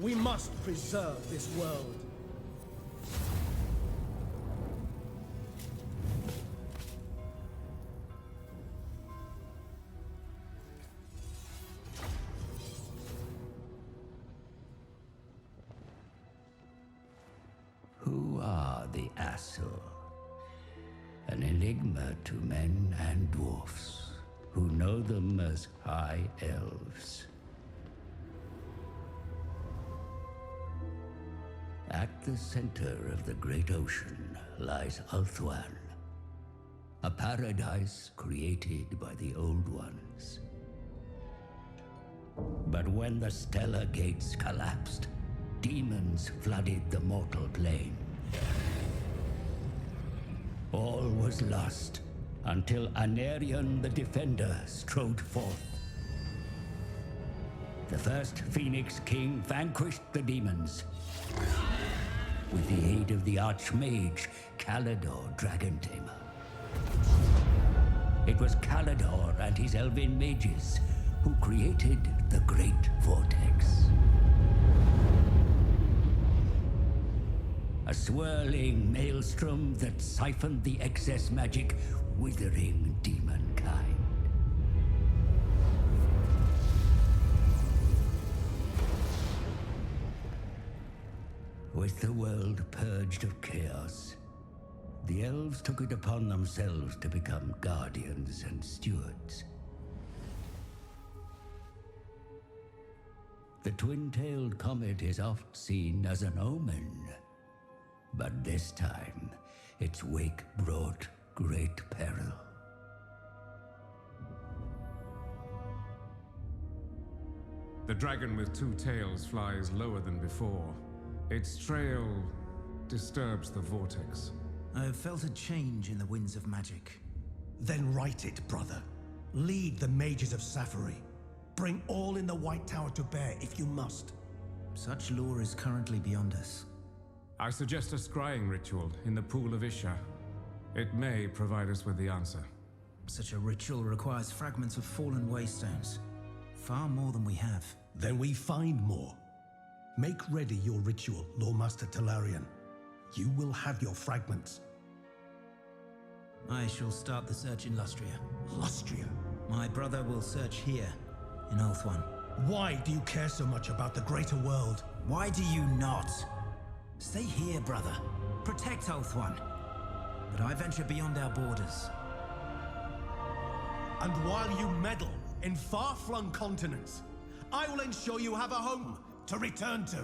We must preserve this world. Who are the Asur? An enigma to men and dwarfs, who know them as High Elves. At the center of the great ocean lies Ulthuan, a paradise created by the Old Ones. But when the stellar gates collapsed, demons flooded the mortal plane. All was lost until Anarion the Defender strode forth. The first Phoenix King vanquished the demons with the aid of the Archmage Calador Dragontamer. It was Calador and his elven mages who created the Great Vortex. A swirling maelstrom that siphoned the excess magic, withering demonkind. With the world purged of chaos, the elves took it upon themselves to become guardians and stewards. The twin-tailed comet is oft seen as an omen, but this time its wake brought great peril. The dragon with two tails flies lower than before. Its trail disturbs the vortex. I have felt a change in the winds of magic. Then write it, brother. Lead the mages of Safari. Bring all in the White Tower to bear if you must. Such lore is currently beyond us. I suggest a scrying ritual in the pool of Isha. It may provide us with the answer. Such a ritual requires fragments of fallen waystones. Far more than we have. Then we find more. Make ready your ritual, Lawmaster Talarian. You will have your fragments. I shall start the search in Lustria. Lustria? My brother will search here, in Ulthuan. Why do you care so much about the greater world? Why do you not? Stay here, brother. Protect Ulthuan. But I venture beyond our borders. And while you meddle in far-flung continents, I will ensure you have a home to return to.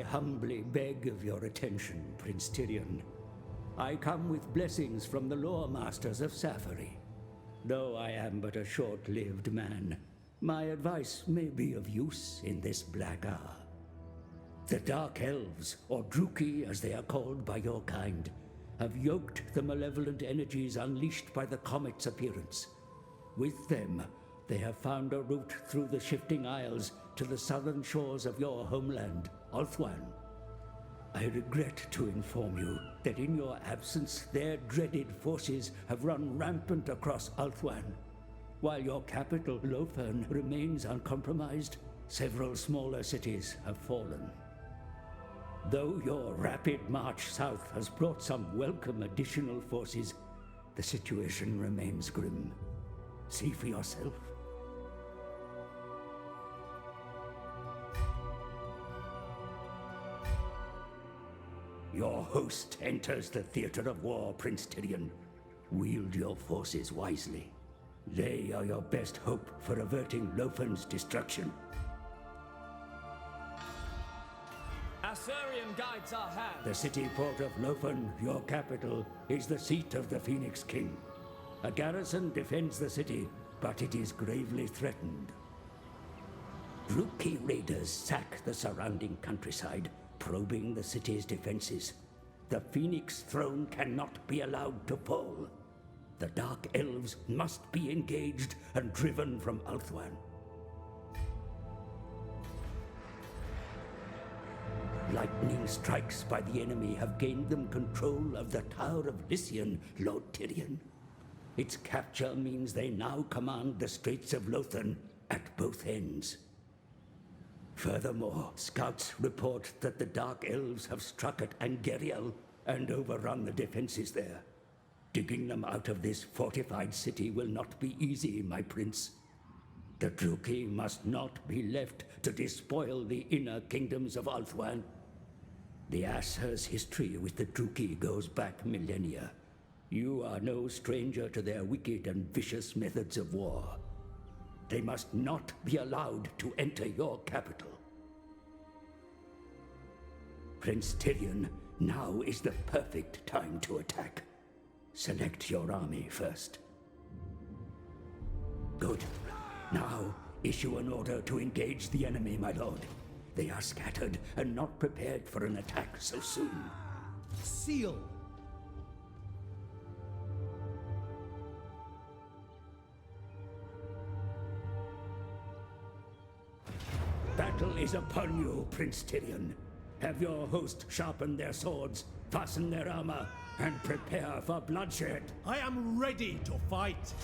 I humbly beg of your attention, Prince Tyrion. I come with blessings from the lore masters of Safari. Though I am but a short-lived man, my advice may be of use in this black hour. The Dark Elves, or Druki as they are called by your kind, have yoked the malevolent energies unleashed by the comet's appearance. With them, they have found a route through the shifting isles to the southern shores of your homeland, Ulthuan. I regret to inform you that in your absence, their dreaded forces have run rampant across Ulthuan. While your capital, Lothern, remains uncompromised, several smaller cities have fallen. Though your rapid march south has brought some welcome additional forces, the situation remains grim. See for yourself. Your host enters the theater of war, Prince Tyrion. Wield your forces wisely. They are your best hope for averting Lothern's destruction. Assyrian guides our hand. The city port of Lothern, your capital, is the seat of the Phoenix King. A garrison defends the city, but it is gravely threatened. Druki raiders sack the surrounding countryside, probing the city's defenses. The Phoenix throne cannot be allowed to fall. The Dark Elves must be engaged and driven from Ulthuan. Lightning strikes by the enemy have gained them control of the Tower of Lycian, Lord Tyrion. Its capture means they now command the Straits of Lothern at both ends. Furthermore, scouts report that the Dark Elves have struck at Angeriel and overrun the defenses there. Digging them out of this fortified city will not be easy, my prince. The Druki must not be left to despoil the inner kingdoms of Ulthuan. The Asher's history with the Druki goes back millennia. You are no stranger to their wicked and vicious methods of war. They must not be allowed to enter your capital. Prince Tyrion, now is the perfect time to attack. Select your army first. Good. Now, issue an order to engage the enemy, my lord. They are scattered and not prepared for an attack so soon. Seal! Battle is upon you, Prince Tyrion. Have your host sharpen their swords, fasten their armor, and prepare for bloodshed. I am ready to fight!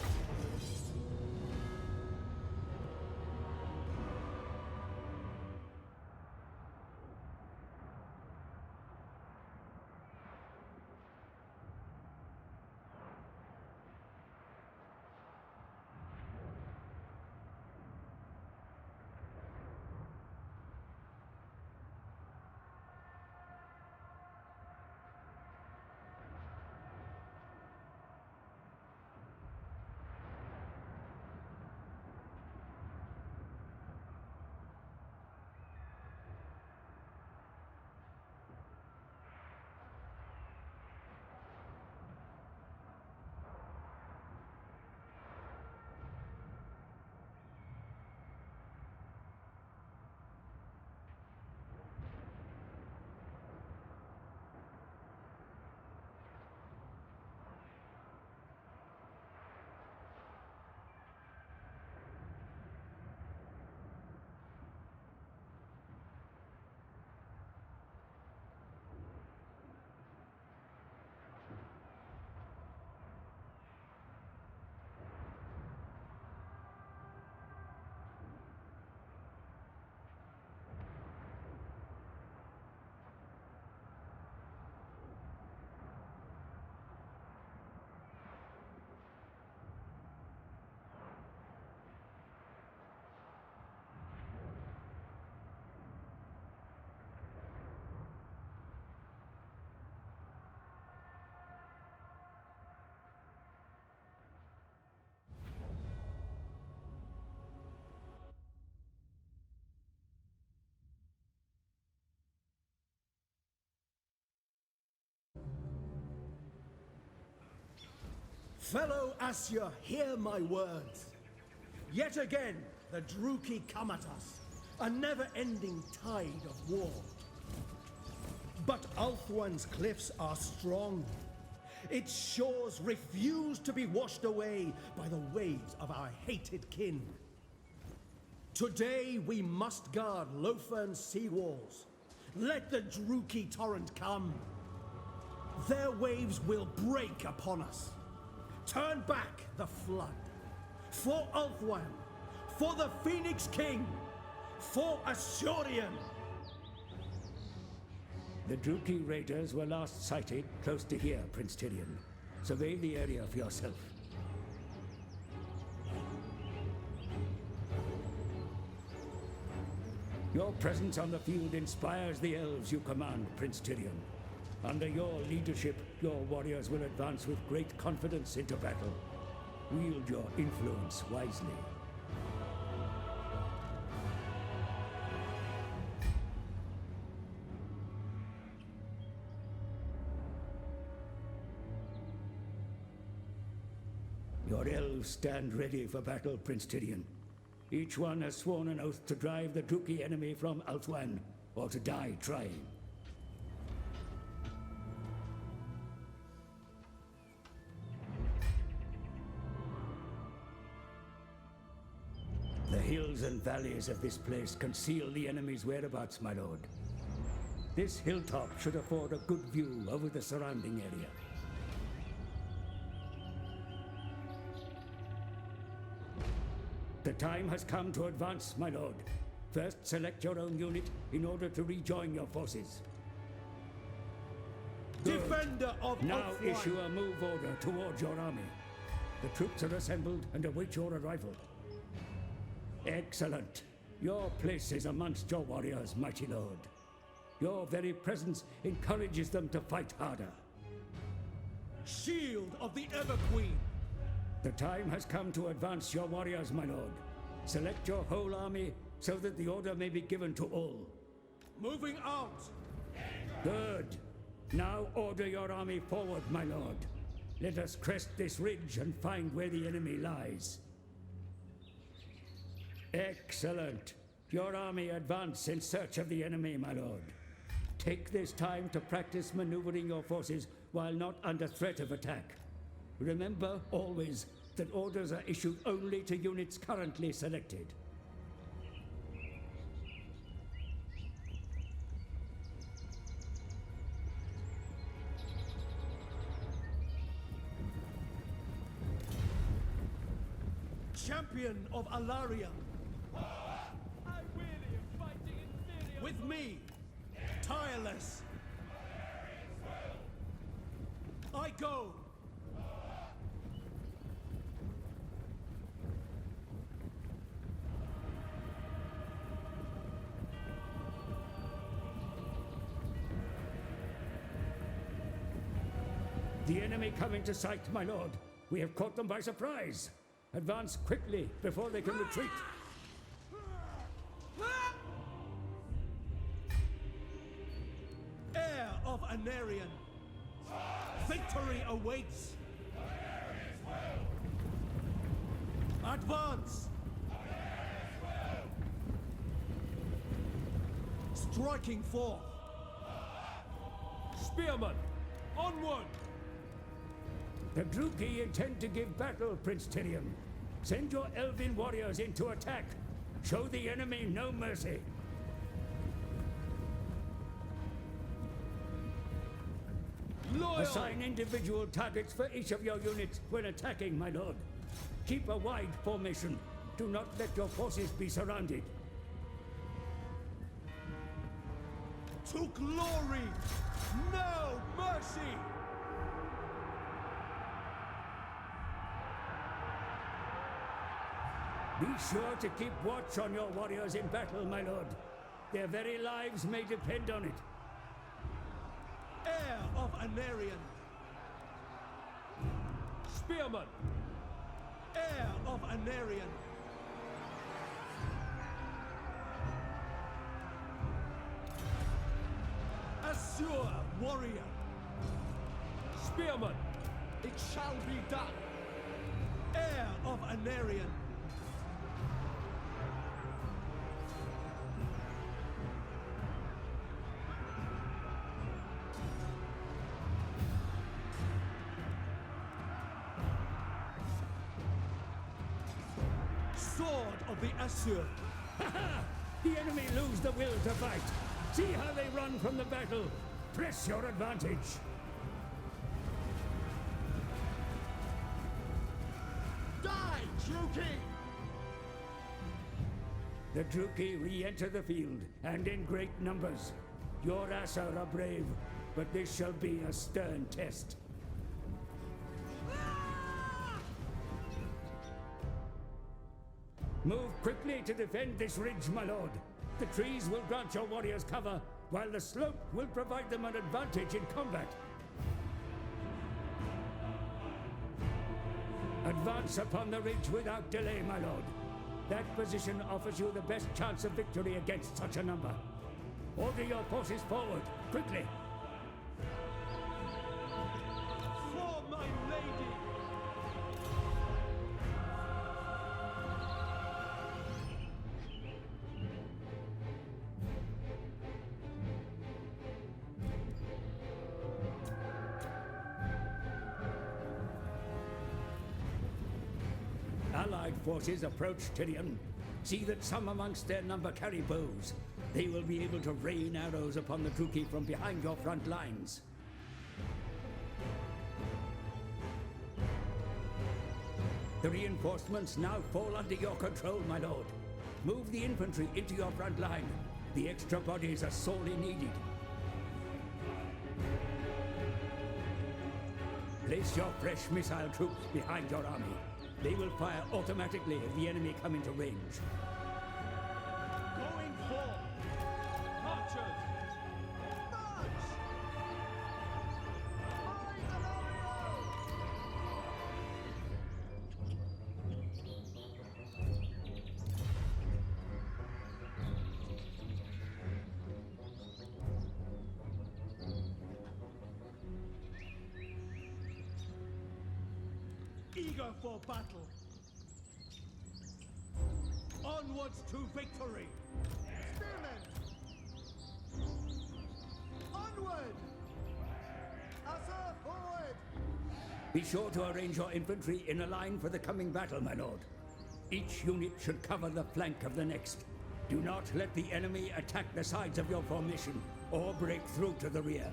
Fellow Asya, hear my words. Yet again, the Druki come at us, a never-ending tide of war. But Ulthuan's cliffs are strong. Its shores refuse to be washed away by the waves of our hated kin. Today we must guard Lofern's sea walls. Let the Druki torrent come. Their waves will break upon us. Turn back the flood. For Ulthuan, for the Phoenix King, for Asurion. The Druki raiders were last sighted close to here, Prince Tyrion. Survey the area for yourself. Your presence on the field inspires the elves you command, Prince Tyrion. Under your leadership, your warriors will advance with great confidence into battle. Wield your influence wisely. Your elves stand ready for battle, Prince Tyrion. Each one has sworn an oath to drive the Druki enemy from Ulthuan, or to die trying. The hills and valleys of this place conceal the enemy's whereabouts, my lord. This hilltop should afford a good view over the surrounding area. The time has come to advance, my lord. First, select your own unit in order to rejoin your forces. Good. Defender of Now Ulthuan. issue a move order towards your army. The troops are assembled and await your arrival. Excellent. Your place is amongst your warriors, mighty lord. Your very presence encourages them to fight harder. Shield of the Everqueen. The time has come to advance your warriors, my lord. Select your whole army so that the order may be given to all. Moving out. Good. Now order your army forward, my lord. Let us crest this ridge and find where the enemy lies. Excellent. Your army advance in search of the enemy, my lord. Take this time to practice maneuvering your forces while not under threat of attack. Remember always that orders are issued only to units currently selected. Champion of Alaria. I really am fighting inferior. With me, tireless. I go. The enemy come into sight, my lord. We have caught them by surprise. Advance quickly before they can retreat. Heir of Anarion. Victory awaits. Advance. Striking forth. Spearman, onward! The Druki intend to give battle, Prince Tyrion. Send your elven warriors in to attack. Show the enemy no mercy. Loyal. Assign individual targets for each of your units when attacking, my lord. Keep a wide formation. Do not let your forces be surrounded. To glory. No mercy. Be sure to keep watch on your warriors in battle, my lord. Their very lives may depend on it. Heir of Anarion. Spearman, Heir of Anarion. Azure warrior. Spearman, it shall be done. Heir of Anarian. Sword of the Asur. The enemy lose the will to fight. See how they run from the battle. Press your advantage. Die, Druki! The Druki re-enter the field, and in great numbers. Your Asur are brave, but this shall be a stern test. Move quickly to defend this ridge, my lord. The trees will grant your warriors cover, while the slope will provide them an advantage in combat. Advance upon the ridge without delay, my lord. That position offers you the best chance of victory against such a number. Order your forces forward, quickly. For my lady! Allied forces approach Tyrion. See that some amongst their number carry bows. They will be able to rain arrows upon the Druki from behind your front lines. The reinforcements now fall under your control, my lord. Move the infantry into your front line. The extra bodies are sorely needed. Place your fresh missile troops behind your army. They will fire automatically if the enemy come into range. Going for Archers! march! Eager for battle. Onwards to victory. Spearmen! Onward! Asur forward! Be sure to arrange your infantry in a line for the coming battle, my lord. Each unit should cover the flank of the next. Do not let the enemy attack the sides of your formation or break through to the rear.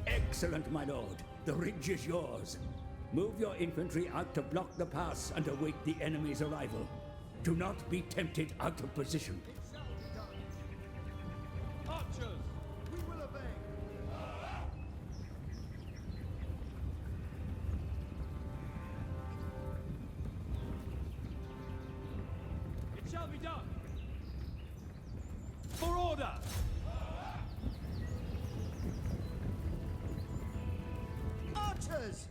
Excellent, my lord. The ridge is yours. Move your infantry out to block the pass and await the enemy's arrival. Do not be tempted out of position. It shall be done. Archers! We will obey. It shall be done! For order! Archers!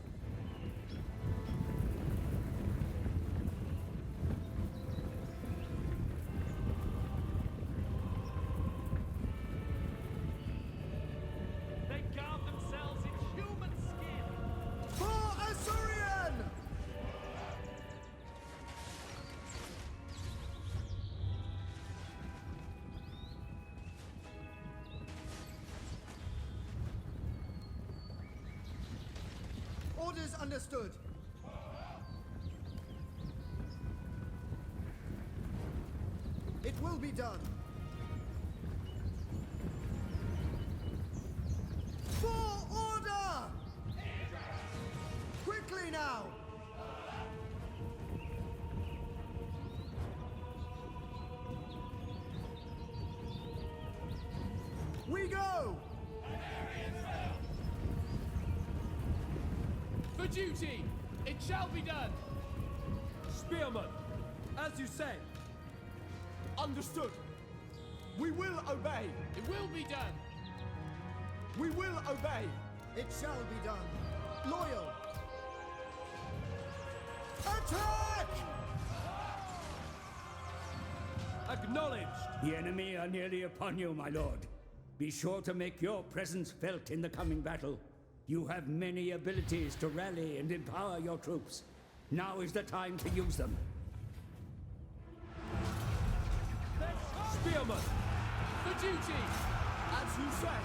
They garb themselves in human skin! For Asurian! Orders understood. It will be done. For order! Quickly now! We go! For duty! It shall be done! Spearmen, as you say. Understood. We will obey. It will be done. We will obey. It shall be done. Loyal! Attack! Acknowledged. The enemy are nearly upon you, my lord. Be sure to make your presence felt in the coming battle. You have many abilities to rally and empower your troops. Now is the time to use them. Spearman! For duty! As you say!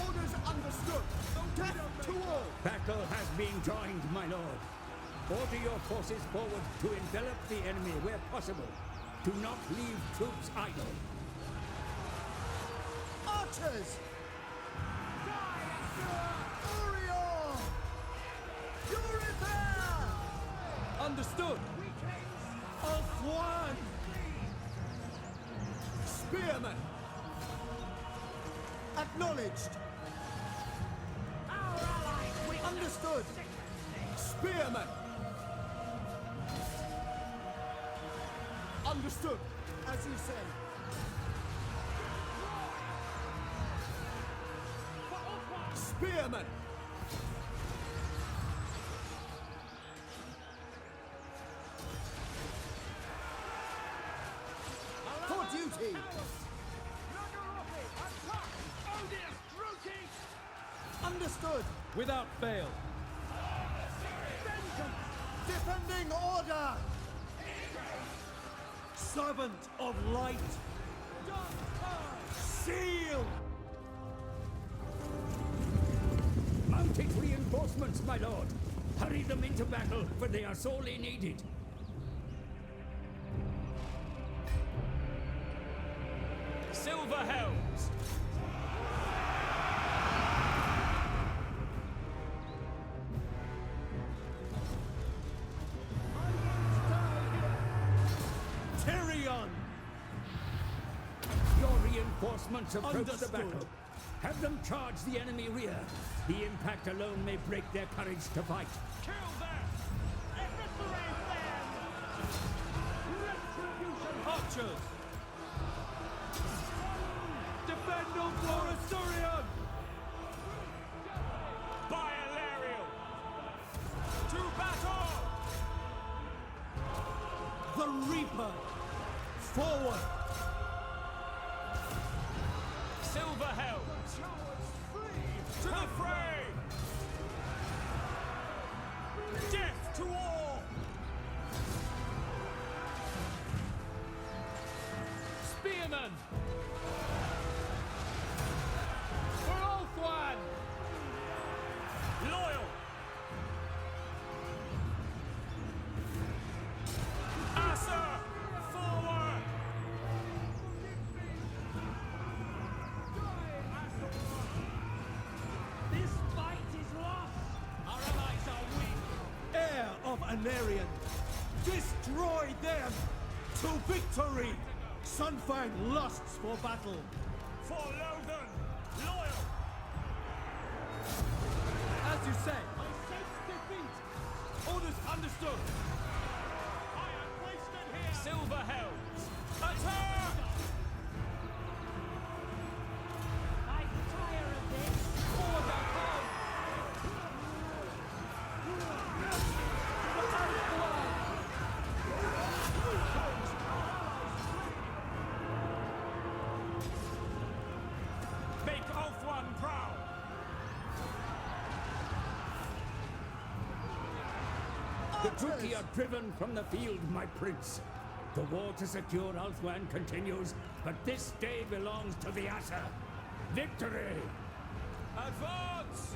Orders understood! Death to all! Battle has been joined, my lord. Order your forces forward to envelop the enemy where possible. Do not leave troops idle. Archers! Orion! You're repair! Understood! Of one! Spearman! Acknowledged! Understood! Spearman! Understood! As you say. Spearman! For duty! Understood! Without fail! Defending order! Servant of light! Seal! Mounted reinforcements, my lord. Hurry them into battle, for they are sorely needed. Silver helms! Tyrion! Your reinforcements approach the Understood. battle. Have them charge the enemy rear. The impact alone may break their courage to fight. Kill them! Eviscerate them! Retribution! Archers! Defend on Floristurion! Biolarial! To battle! The Reaper! Forward! Silver helms! To the fray! Death to all! Spearmen! For Ulthuan! Loyal! Asa! Forward! This fight is lost! Our allies are weak! Heir of Anarion! Destroy them! To victory! Sunfang lusts for battle! For Lothar! Loyal! As you say! I sense defeat! Orders understood! I am wasted here! Silver helms! Attack! I tire of this! Order come! Make Ulthuan proud! The Druki are driven from the field, my prince. The war to secure Ulthuan continues, but this day belongs to the Asa. Victory! Advance!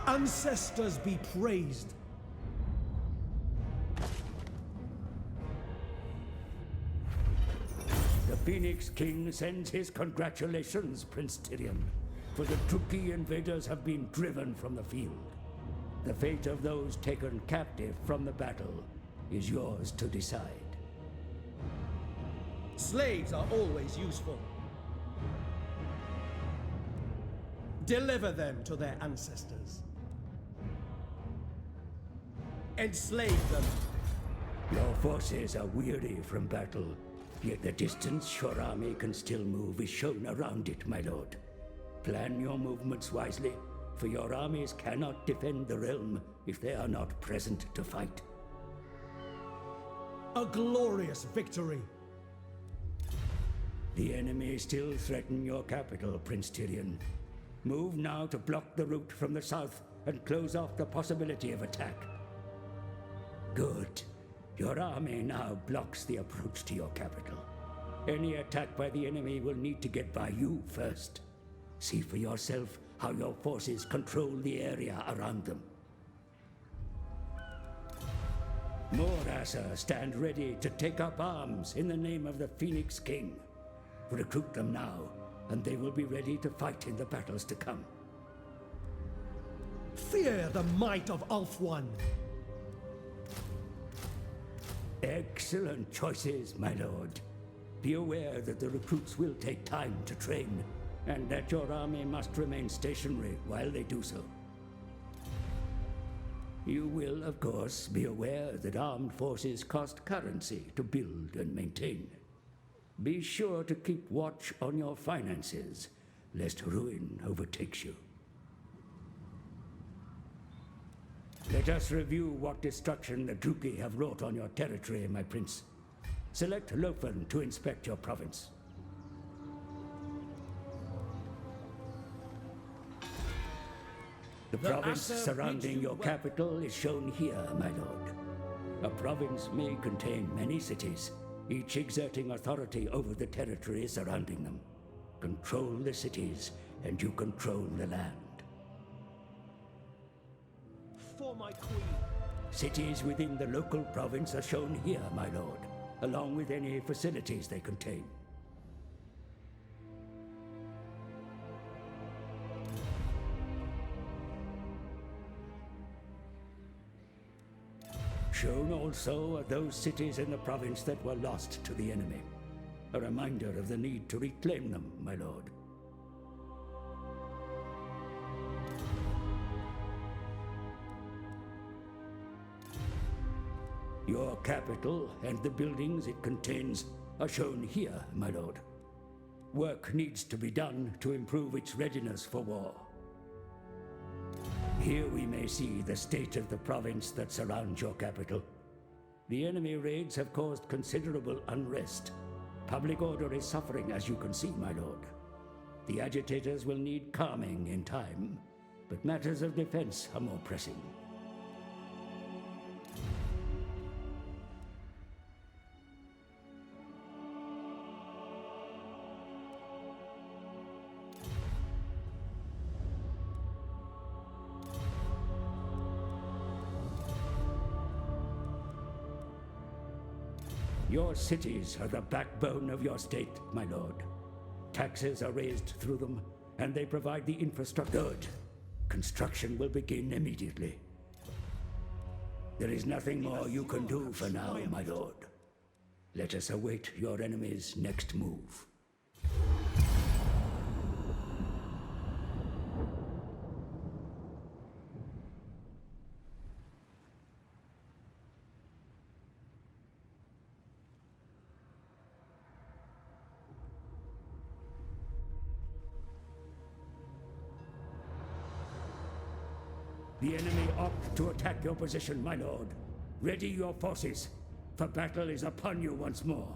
Ancestors be praised! The Phoenix King sends his congratulations, Prince Tyrion, for the Druki invaders have been driven from the field. The fate of those taken captive from the battle is yours to decide. Slaves are always useful. Deliver them to their ancestors. Enslave them. Your forces are weary from battle, yet the distance your army can still move is shown around it, my lord. Plan your movements wisely, for your armies cannot defend the realm if they are not present to fight. A glorious victory. The enemy still threaten your capital, Prince Tyrion. Move now to block the route from the south and close off the possibility of attack. Good. Your army now blocks the approach to your capital. Any attack by the enemy will need to get by you first. See for yourself how your forces control the area around them. Morasa stand ready to take up arms in the name of the Phoenix King. Recruit them now, and they will be ready to fight in the battles to come. Fear the might of Ulthuan. Excellent choices, my lord. Be aware that the recruits will take time to train, and that your army must remain stationary while they do so. You will, of course, be aware that armed forces cost currency to build and maintain. Be sure to keep watch on your finances, lest ruin overtakes you. Let us review what destruction the Druki have wrought on your territory, my prince. Select Lofen to inspect your province. The province surrounding your capital is shown here, my lord. A province may contain many cities, each exerting authority over the territory surrounding them. Control the cities, and you control the land. For my queen. Cities within the local province are shown here, my lord, along with any facilities they contain. Shown also are those cities in the province that were lost to the enemy. A reminder of the need to reclaim them, my lord. Your capital and the buildings it contains are shown here, my lord. Work needs to be done to improve its readiness for war. Here we may see the state of the province that surrounds your capital. The enemy raids have caused considerable unrest. Public order is suffering, as you can see, my lord. The agitators will need calming in time, but matters of defense are more pressing. Your cities are the backbone of your state, my lord. Taxes are raised through them, and they provide the infrastructure. Good. Construction will begin immediately. There is nothing more you can do for now, my lord. Let us await your enemy's next move. The enemy opt to attack your position, my lord. Ready your forces, for battle is upon you once more.